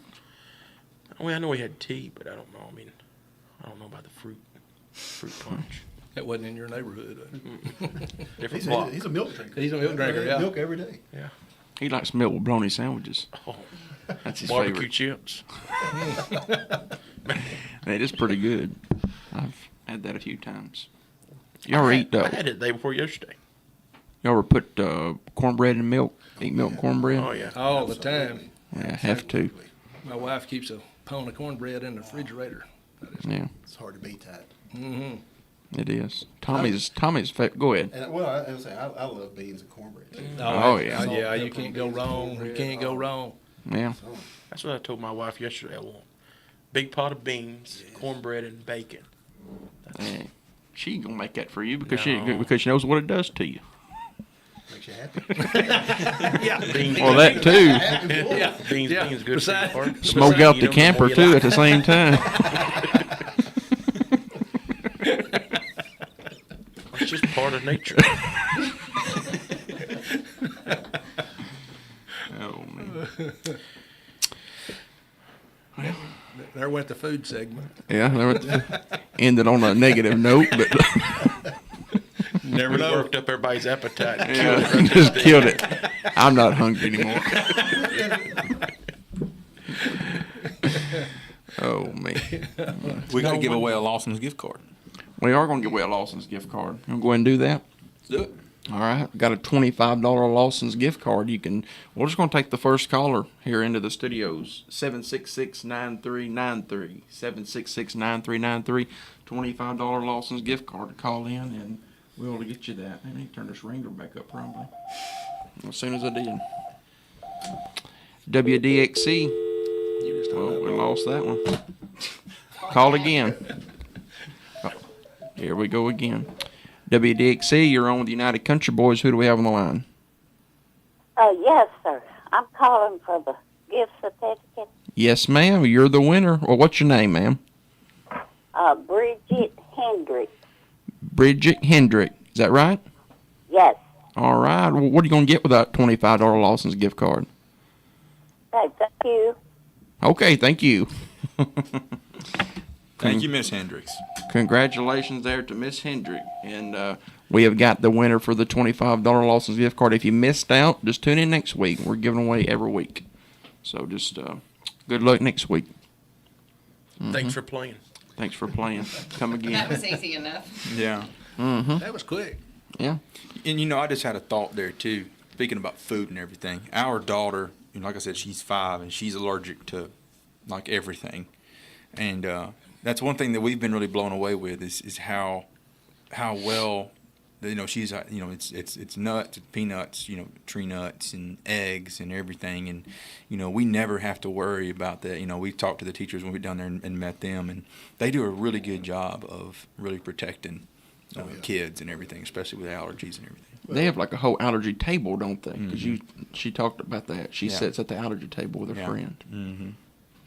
I know we had tea, but I don't know. I don't know about the fruit punch. That wasn't in your neighborhood. Different He's block. he's a milk drinker. He's a milk drinker, yeah. Milk every day. Yeah. He likes milk with bologna sandwiches. Oh, That's his barbecue favorite. chips. It is pretty good. I've had that a few times. You ever eat? I had it the day before yesterday. You ever put cornbread in milk? Eat milk and cornbread? Oh yeah. All the time. Yeah, have to. My wife keeps a pound of cornbread in the refrigerator. Yeah, It's hard to beat that. Mm-hmm. it is. Tommy's favorite. Go ahead. And I was saying, I love beans and cornbread too. Oh, yeah. Yeah, you can't go wrong. You can't go wrong. Yeah. That's what I told my wife yesterday. I want big pot of beans, cornbread, and bacon. Hey, she ain't gonna make that for you because No. she knows what it does to you. Makes you happy. Beans, Well, that too. Yeah. beans, Yeah. beans, good Beside- for you. Smoke out the camper too at the same time. It's just part of nature. Oh man. There went the food segment. Yeah, ended on a negative note, but Never We know. worked up everybody's appetite. And yeah, killed it. just killed it. I'm not hungry anymore. Oh man. We got to give away a Lawson's gift card. We are gonna give away a Lawson's gift card. You gonna go ahead and do that? Let's do it. All right, got a $25 Lawson's gift card. We're just going to take the first caller here into the studios. 766-9393. 766-9393. $25 Lawson's gift card to call in and We'll get you that. I need to turn this ringer back up probably. As soon as I did. WDXE. You just Well, we lost that one. Call again. Oh, here we go again. WDXE, you're on with the United Country Boys. Who do we have on the line? Yes, sir. I'm calling for the gift certificate. Yes, ma'am. You're the winner. Well, what's your name, ma'am? Bridget Hendrick. Bridget Hendrick. Is that right? Yes. All right. Well, what are you going to get with that $25 Lawson's gift card? Thank you. Okay, thank you. Thank you, Miss Hendricks. Congratulations there to Miss Hendrick. And we have got the winner for the $25 Lawson's gift card. If you missed out, just tune in next week. We're giving away every week. So just good luck next week. Thanks for playing. Thanks for playing. Come again. That was easy enough. Yeah. That was quick. Yeah. And, I just had a thought there, too. Speaking about food and everything, our daughter, like I said, she's 5, and she's allergic to, like, everything. And that's one thing that we've been really blown away with is how well, she's, it's nuts, it's peanuts, tree nuts and eggs and everything. And, we never have to worry about that. We've talked to the teachers when we went down there and met them, and they do a really good job of really protecting kids and everything, especially with allergies and everything. They have like a whole allergy table, don't they? Because she talked about that. She Yeah. sits at the allergy table with her Yeah. friend. Mm-hmm.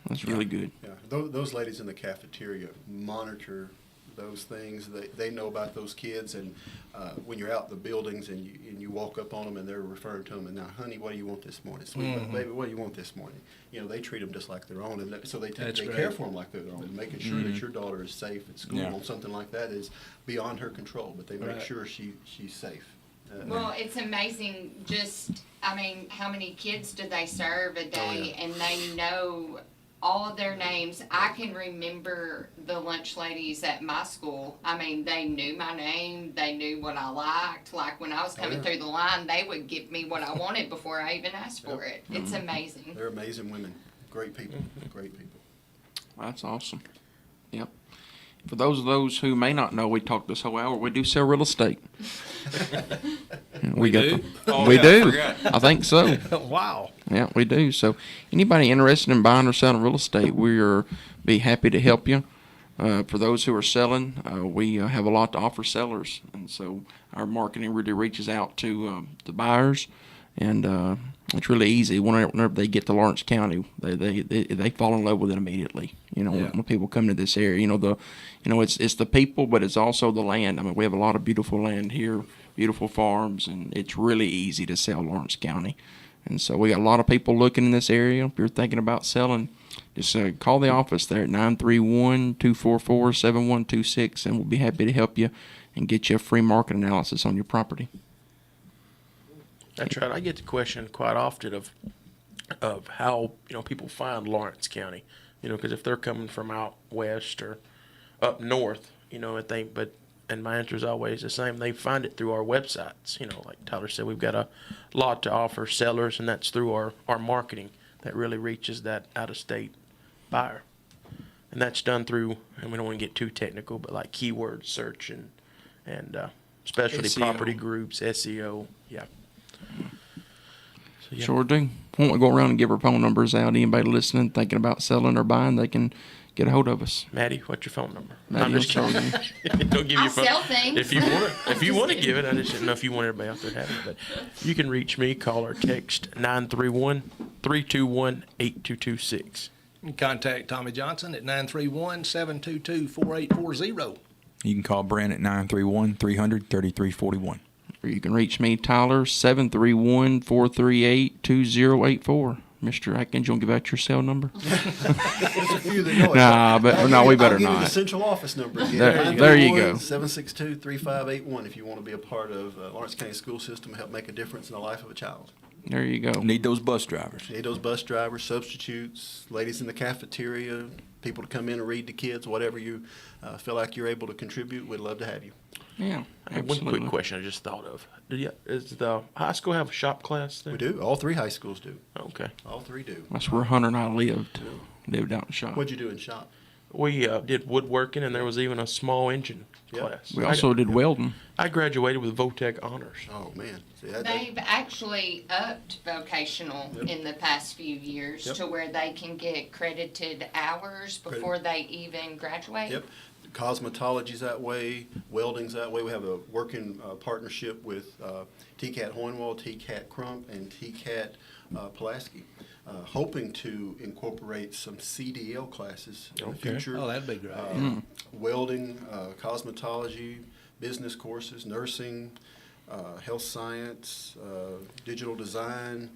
That's really good. Yeah, those ladies in the cafeteria monitor those things. They know about those kids, and when you're out in the buildings and you walk up on them and they're referring to them, and now, honey, what do you want this morning? Sweet baby, what do you want this morning? They treat them just like their own, and so they That's great. care for them like they're their own. And making sure that your daughter is safe at school Yeah. on something like that is beyond her control, but they make Right. sure she's safe. Well, it's amazing how many kids do they serve a day, yeah. and they know all of their names. I can remember the lunch ladies at my school. They knew my name. They knew what I liked. Like when I was coming yeah. through the line, they would give me what I wanted before I even asked for it. It's amazing. They're amazing women, great people, great people. That's awesome. Yep. For those who may not know, we talked this whole hour. We do sell real estate. we got do? we I do. forgot. I think so. Wow. Yeah, we do. So, anybody interested in buying or selling real estate, we're be happy to help you. For those who are selling, we have a lot to offer sellers, and so our marketing really reaches out to the buyers, and it's really easy. Whenever they get to Lawrence County, they fall in love with it immediately. When people come to this area, it's the people, but it's also the land. We have a lot of beautiful land here, beautiful farms, and it's really easy to sell Lawrence County. And so we got a lot of people looking in this area. If you're thinking about selling, just call the office there at 931-244-7126, and we'll be happy to help you and get you a free market analysis on your property. That's right. I get the question quite often of how people find Lawrence County, because if they're coming from out west or up north, and my answer is always the same. They find it through our websites. Like Tyler said, we've got a lot to offer sellers, and that's through our marketing that really reaches that out-of-state buyer. And that's done through, and we don't want to get too technical, but like keyword search and specialty SEO. property groups, SEO. Yeah. So, yeah. Sure do. Why don't we go around and give our phone numbers out? Anybody listening, thinking about selling or buying, they can get a hold of us. Maddie, what's your phone number? Maddie I'm just will tell kidding. Don't give I'll your phone. sell things. If you want to give it, I just didn't know if you want everybody out there to have it. But you can reach me, call or text 931-321-8226. You can contact Tommy Johnson at 931-722-4840. You can call Brent at 931-300-3341. Or you can reach me, Tyler, 731-438-2084. Mr. Atkins, you want to give out your cell number? There's a few that know it. Nah, but I'll no, give we you- better I'll give you not. the central office number again. There you go. 762-3581 if you want to be a part of Lawrence County School System and help make a difference in the life of a child. There you go. Need those bus drivers. Need those bus drivers, substitutes, ladies in the cafeteria, people to come in and read to kids, whatever you feel like you're able to contribute, we'd love to have you. Yeah, I have one absolutely. quick question I just thought of. Does the high school have a shop class there? We do. All three high schools do. Okay. All three do. That's where Hunter and I lived out in the shop. What'd you do in shop? We did woodworking, and there was even a small engine class. We also did welding. I graduated with VOTEC honors. Oh, man. See, They've actually upped vocational in the past few years to where they can get credited hours before they even graduate. Yep. Cosmetology's that way, welding's that way. We have a working partnership with TCAT Hohenwald, TCAT Crump, and TCAT Pulaski, hoping to incorporate some CDL classes in the future. Oh, that'd be great. Welding, cosmetology, business courses, nursing, health science, digital design,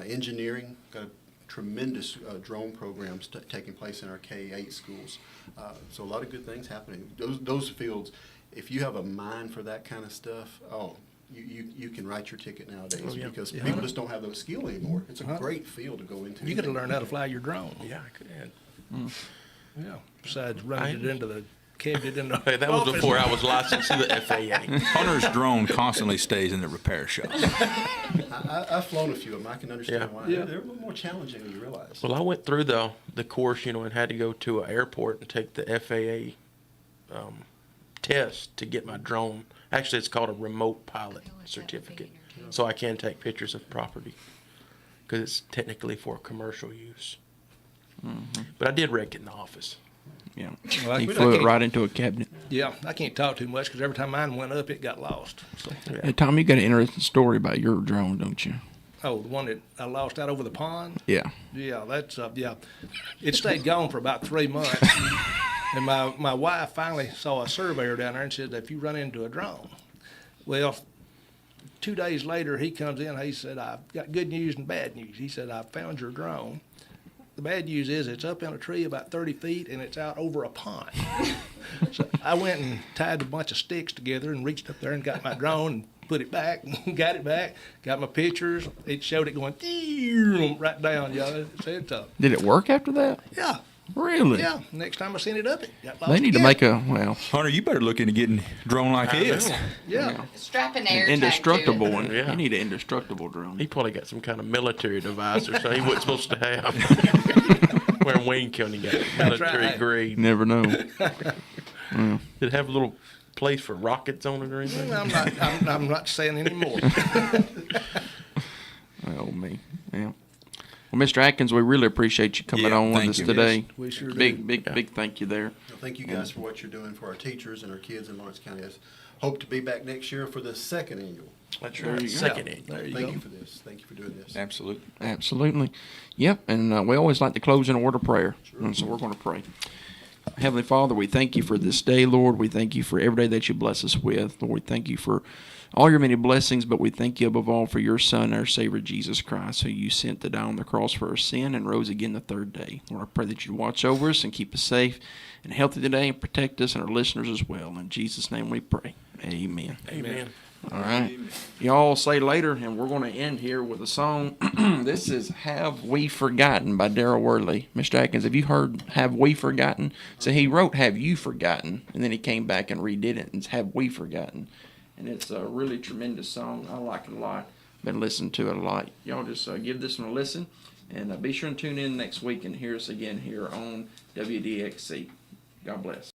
engineering. Got a tremendous drone programs taking place in our K-8 schools. So a lot of good things happening. Those fields, if you have a mind for that kind of stuff, you can write your ticket nowadays because people just don't have those skills anymore. It's a great field to go into. You got to learn how to fly your drone. Yeah, I could. Yeah. Besides running it into the cabinet in the Hey, that was office. before I was licensed to the FAA. Hunter's drone constantly stays in the repair shop. I've flown a few of them. I can understand why. Yeah. They're a little more challenging than you realize. Well, I went through the course, and had to go to an airport and take the FAA test to get my drone. Actually, it's called a remote pilot certificate, so I can take pictures of property because it's technically for commercial use. But I did wreck it in the office. Yeah. Well, He I flew it can't- right into a cabinet. Yeah, I can't talk too much because every time mine went up, it got lost. So, Hey, Tom, you got an interesting story about your drone, don't you? oh, the one that I lost out over the pond. Yeah. Yeah, that's it stayed gone for about 3 months, and my wife finally saw a surveyor down there and said, "If you run into a drone," well, 2 days later he comes in. He said, "I've got good news and bad news." He said, "I found your drone. The bad news is it's up in a tree about 30 feet and it's out over a pond." So I went and tied a bunch of sticks together and reached up there and got my drone and put it back, got it back, got my pictures. It showed it going right down, y'all. It's Did it work after that? yeah, Really? yeah. Next time I sent it up, it got lost They need to again. make a, Hunter, you better look into getting a drone like his. Yeah. Strap an an air indestructible tag to it. one. Yeah. You need an indestructible drone. He probably got some kind of military device or something he wasn't supposed to have. Where in Wayne County got it, military right. grade. Never know. Did it have a little place for rockets on it or anything? I'm not saying anymore. Oh, me. Yeah. Well, Mr. Atkins, we really appreciate you coming Yeah, on with thank us you. today. We sure do. Big thank you there. Well, thank you guys for what you're doing for our teachers and our kids in Lawrence County. I hope to be back next year for the second annual. That's There you right. go. Second annual. There you Thank go. you for this. Thank you for doing this. Absolutely. Absolutely. Yep. And we always like to close in a word of prayer. And so we're going to pray. Heavenly Father, we thank you for this day, Lord. We thank you for every day that you bless us with. Lord, we thank you for all your many blessings, but we thank you above all for your Son, our Savior, Jesus Christ, who you sent to die on the cross for our sin and rose again the third day. Lord, I pray that you watch over us and keep us safe and healthy today and protect us and our listeners as well. In Jesus' name we pray. Amen. Amen. All right. Y'all say later, and we're going to end here with a song. This is Have We Forgotten by Darryl Worley. Mr. Atkins, have you heard Have We Forgotten? So he wrote Have You Forgotten, and then he came back and redid it, and it's Have We Forgotten. And it's a really tremendous song. I like it a lot. Been listening to it a lot. Y'all just give this one a listen, and be sure and tune in next week and hear us again here on WDXE. God bless.